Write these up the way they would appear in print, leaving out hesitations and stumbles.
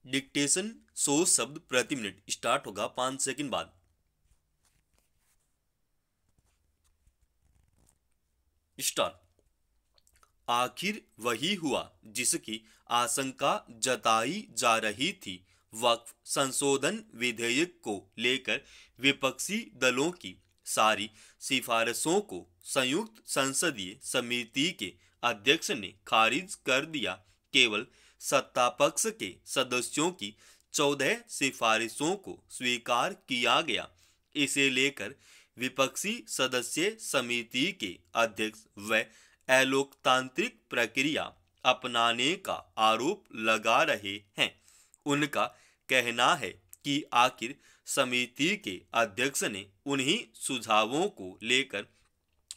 Dictation 100 शब्द प्रति minute start होगा 5 सेकंड बाद। स्टार्ट। आखिर वही हुआ जिसकी आशंका जताई जा रही थी। वक्फ संशोधन विधेयक को लेकर विपक्षी दलों की सारी सिफारिशों को संयुक्त संसदीय समिति के अध्यक्ष ने खारिज कर दिया। केवल सत्तापक्ष के सदस्यों की 14 सिफारिशों को स्वीकार किया गया। इसे लेकर विपक्षी सदस्य समिति के अध्यक्ष व अलोकतांत्रिक प्रक्रिया अपनाने का आरोप लगा रहे हैं। उनका कहना है कि आखिर समिति के अध्यक्ष ने उन्हीं सुझावों को लेकर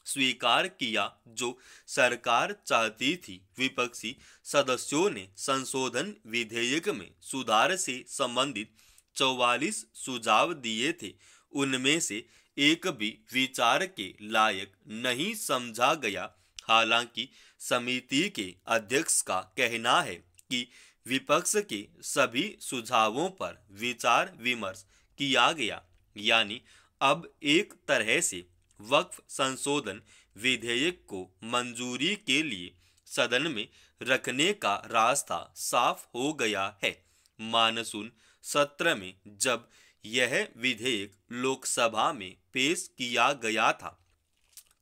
स्वीकार किया जो सरकार चाहती थी। विपक्षी सदस्यों ने संशोधन विधेयक में सुधार से संबंधित 44 सुझाव दिए थे। उनमें से एक भी विचार के लायक नहीं समझा गया। हालांकि समिति के अध्यक्ष का कहना है कि विपक्ष के सभी सुझावों पर विचार विमर्श किया गया, यानी अब एक तरह से वक्फ संशोधन विधेयक को मंजूरी के लिए सदन में रखने का रास्ता साफ हो गया है। मानसून सत्र में जब यह विधेयक लोकसभा में पेश किया गया था,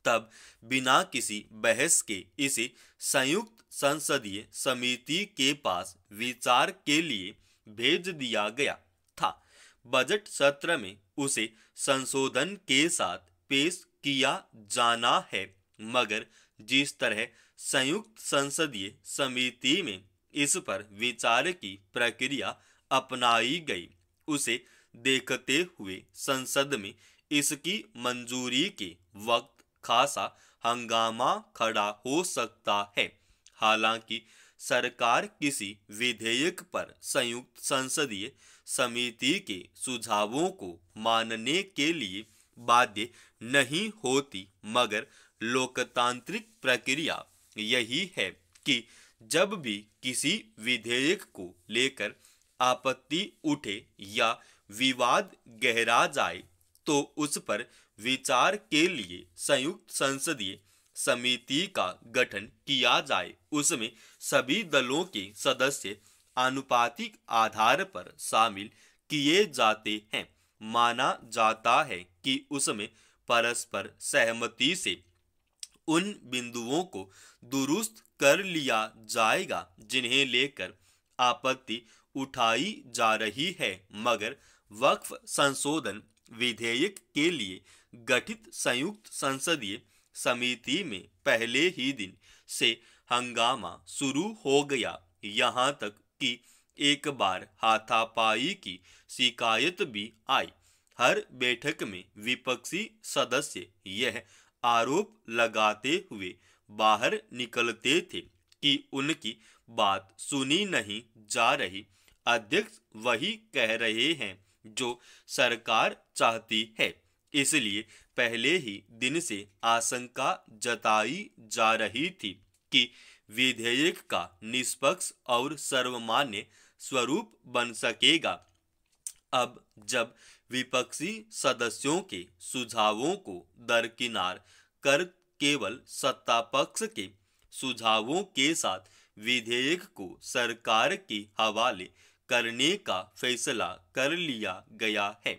तब बिना किसी बहस के इसे संयुक्त संसदीय समिति के पास विचार के लिए भेज दिया गया था। बजट सत्र में उसे संशोधन के साथ पेश किया जाना है, मगर जिस तरह संयुक्त संसदीय समिति में इस पर विचार की प्रक्रिया अपनाई गई, उसे देखते हुए संसद में इसकी मंजूरी के वक्त खासा हंगामा खड़ा हो सकता है। हालांकि सरकार किसी विधेयक पर संयुक्त संसदीय समिति के सुझावों को मानने के लिए बाध्य नहीं होती, मगर लोकतांत्रिक प्रक्रिया यही है कि जब भी किसी विधेयक को लेकर आपत्ति उठे या विवाद गहरा जाए, तो उस पर विचार के लिए संयुक्त संसदीय समिति का गठन किया जाए। उसमें सभी दलों के सदस्य आनुपातिक आधार पर शामिल किए जाते हैं। माना जाता है कि उसमें परस्पर सहमति से उन बिंदुओं को दुरुस्त कर लिया जाएगा जिन्हें लेकर आपत्ति उठाई जा रही है, मगर वक्फ संशोधन विधेयक के लिए गठित संयुक्त संसदीय समिति में पहले ही दिन से हंगामा शुरू हो गया। यहाँ तक कि एक बार हाथापाई की शिकायत भी आई। हर बैठक में विपक्षी सदस्य यह आरोप लगाते हुए बाहर निकलते थे कि उनकी बात सुनी नहीं जा रही। अध्यक्ष वही कह रहे हैं जो सरकार चाहती है। इसलिए पहले ही दिन से आशंका जताई जा रही थी कि विधेयक का निष्पक्ष और सर्वमान्य स्वरूप बन सकेगा। अब जब विपक्षी सदस्यों के सुझावों को दरकिनार कर केवल सत्तापक्ष के सुझावों के साथ विधेयक को सरकार के हवाले करने का फैसला कर लिया गया है,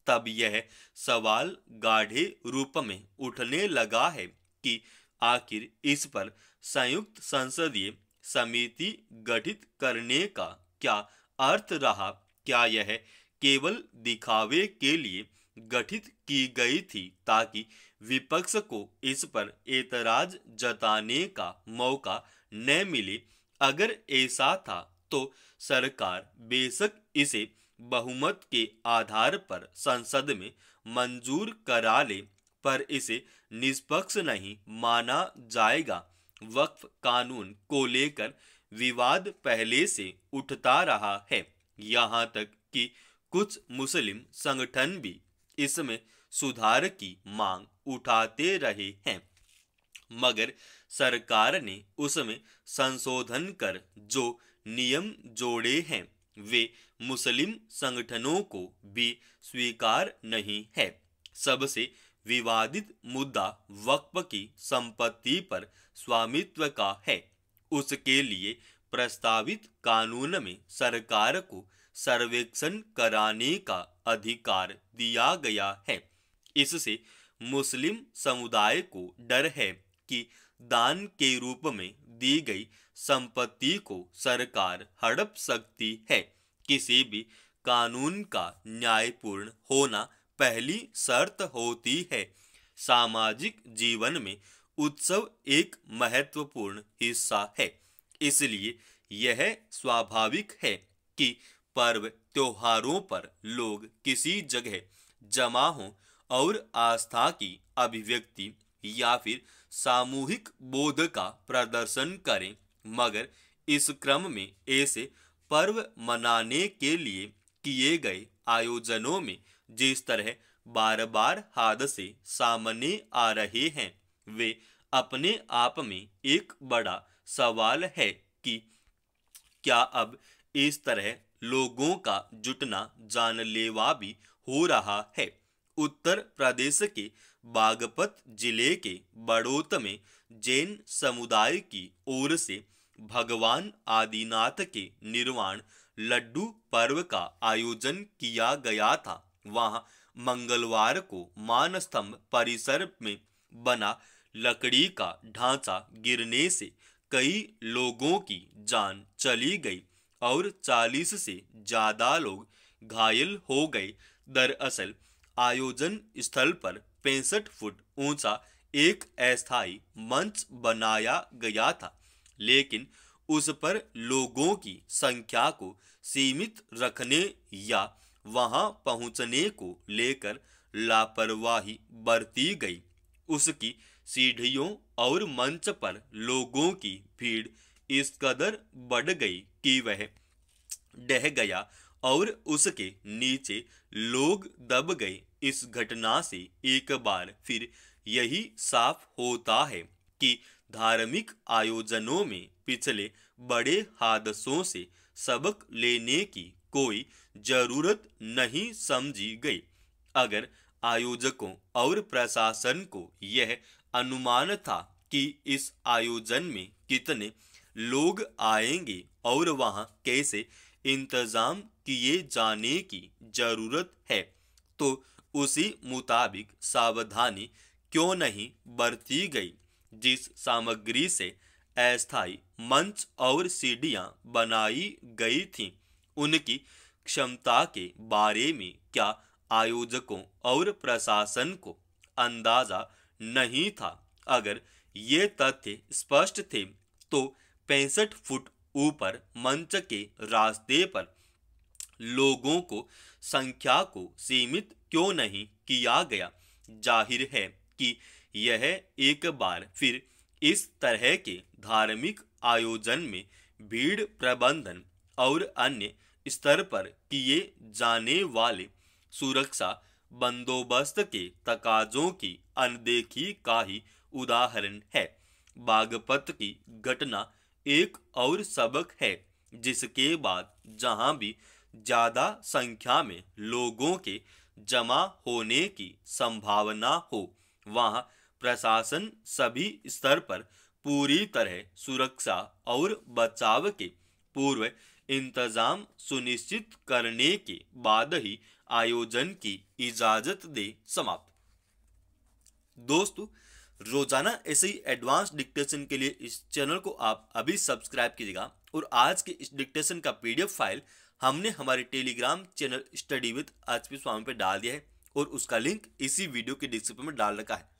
तब यह सवाल गाढ़े रूप में उठने लगा है कि आखिर इस पर संयुक्त संसदीय समिति गठित करने का क्या अर्थ रहा। क्या यह केवल दिखावे के लिए गठित की गई थी ताकि विपक्ष को इस पर एतराज जताने का मौका न मिले। अगर ऐसा था तो सरकार बेशक इसे बहुमत के आधार पर संसद में मंजूर करा ले, पर इसे निष्पक्ष नहीं माना जाएगा। वक्फ कानून को लेकर विवाद पहले से उठता रहा है। यहाँ तक कि कुछ मुस्लिम संगठन भी इसमें सुधार की मांग उठाते रहे हैं, मगर सरकार ने उसमें संशोधन कर जो नियम जोड़े हैं वे मुस्लिम संगठनों को भी स्वीकार नहीं है। सबसे विवादित मुद्दा वक्फ की संपत्ति पर स्वामित्व का है। उसके लिए प्रस्तावित कानून में सरकार को सर्वेक्षण कराने का अधिकार दिया गया है। इससे मुस्लिम समुदाय को डर है कि दान के रूप में दी गई संपत्ति को सरकार हड़प सकती है। किसी भी कानून का न्यायपूर्ण होना पहली शर्त होती है। सामाजिक जीवन में उत्सव एक महत्वपूर्ण हिस्सा है, इसलिए यह स्वाभाविक है कि पर्व त्योहारों पर लोग किसी जगह जमा हों और आस्था की अभिव्यक्ति या फिर सामूहिक बोध का प्रदर्शन करें। मगर इस क्रम में ऐसे पर्व मनाने के लिए किए गए आयोजनों में जिस तरह बार बार हादसे सामने आ रहे हैं, वे अपने आप में एक बड़ा सवाल है कि क्या अब इस तरह लोगों का जुटना जानलेवा भी हो रहा है। उत्तर प्रदेश के बागपत जिले के बड़ौत में जैन समुदाय की ओर से भगवान आदिनाथ के निर्वाण लड्डू पर्व का आयोजन किया गया था। वहां मंगलवार को मानस्तंभ परिसर में बना लकड़ी का ढांचा गिरने से कई लोगों की जान चली गई और 40 से ज्यादा लोग घायल हो गए। दरअसल आयोजन स्थल पर 65 फुट ऊंचा एक अस्थायी मंच बनाया गया था, लेकिन उस पर लोगों की संख्या को सीमित रखने या वहां पहुंचने को लेकर लापरवाही बरती गई। उसकी सीढ़ियों और मंच पर लोगों की भीड़ इस कदर बढ़ गई कि वह ढह गया और उसके नीचे लोग दब गए। इस घटना से एक बार फिर यही साफ होता है कि धार्मिक आयोजनों में पिछले बड़े हादसों से सबक लेने की कोई जरूरत नहीं समझी गई। अगर आयोजकों और प्रशासन को यह अनुमान था कि इस आयोजन में कितने लोग आएंगे और वहां कैसे इंतजाम किए जाने की जरूरत है, तो उसी मुताबिक सावधानी क्यों नहीं बरती गई। जिस सामग्री से अस्थायी मंच और सीढ़ियां बनाई गई थीं, उनकी क्षमता के बारे में क्या आयोजकों और प्रशासन को अंदाजा नहीं था। अगर ये तथ्य स्पष्ट थे तो 65 फुट ऊपर मंच के रास्ते पर लोगों को संख्या को सीमित क्यों नहीं किया गया। जाहिर है कि यह एक बार फिर इस तरह के धार्मिक आयोजन में भीड़ प्रबंधन और अन्य स्तर पर किए जाने वाले सुरक्षा बंदोबस्त के तकाजों की अनदेखी का ही उदाहरण है। बागपत की घटना एक और सबक है, जिसके बाद जहां भी ज्यादा संख्या में लोगों के जमा होने की संभावना हो, वहां प्रशासन सभी स्तर पर पूरी तरह सुरक्षा और बचाव के पूर्व इंतजाम सुनिश्चित करने के बाद ही आयोजन की इजाजत दे। समाप्त। दोस्तों, रोजाना ऐसे ही एडवांस डिक्टेशन के लिए इस चैनल को आप अभी सब्सक्राइब कीजिएगा और आज के इस डिक्टेशन का पीडीएफ फाइल हमने हमारे Telegram channel study with HP Swami पे डाल दिया है और उसका लिंक इसी वीडियो के डिस्क्रिप्शन में डाल रखा है।